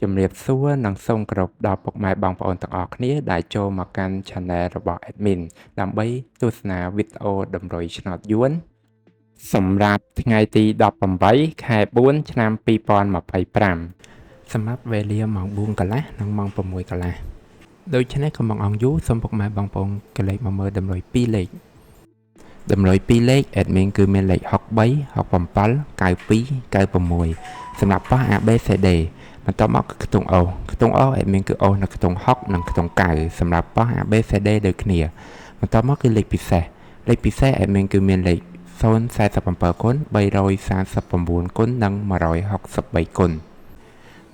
ជំរាបសួរនិងសូមគោរពដល់ពុកម៉ែបងប្អូនទាំងអស់គ្នាដែលចូលមកកាន់ Channel របស់ Admin ដើម្បីទស្សនាវីដេអូតម្រុយឆ្នោតយួនសម្រាប់ថ្ងៃទី18ខែ4ឆ្នាំ2025សម្រាប់វេលាម៉ោង4កន្លះនិងម៉ោង6កន្លះដូច្នេះកុំបង្អង់យូរសូមពុកម៉ែបងប្អូនកលេចមកមើលតម្រុយ2លេខតម្រុយ2លេខ Admin គឺមានលេខ63 67 92 96សម្រាប់ប៉ះ ABCD បន្ទាប់មកគឺខ្ទង់ O ខ្ទង់ O Admin គឺ O នៅខ្ទង់60និងខ្ទង់9សម្រាប់ប៉ះ ABCD ដូចគ្នាបន្ទាប់មកគឺលេខពិសេសAdmin គឺមានលេខ047គុណ339គុណនិង163គុណ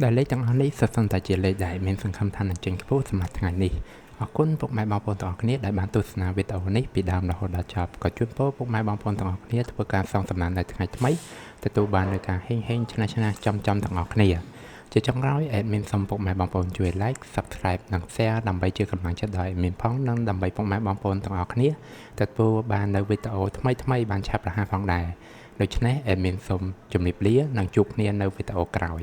ដែលលេខទាំងអស់នេះសុទ្ធសឹងតែជាលេខដែលមានសង្ឃឹមថានឹងចេញខ្ពស់សម្រាប់ថ្ងៃនេះអរគុណពុកម៉ែបងប្អូនទាំងអស់គ្នាដែលបានទស្សនាវីដេអូនេះពីដើមរហូតដល់ចប់ក៏ជូនពរពុកម៉ែបងប្អូនទាំងអស់គ្នាធ្វើការសងសំណាននៅថ្ងៃថ្មីទទួលបាននូវការហេងឆ្នះចំទាំងអស់គ្នាជាចុងក្រោយ Admin សូមពុកម៉ែបងប្អូនជួយ Like Subscribe និង Share ដើម្បីជាកម្លាំងចិត្តដល់ Admin ផងនិងដើម្បីពុកម៉ែបងប្អូនទាំងអស់គ្នាទទួលបាននូវវីដេអូថ្មីបានឆាប់រហ័សផងដែរដូច្នេះ Admin សូមជម្រាបលានិងជួបគ្នានៅវីដេអូក្រោយ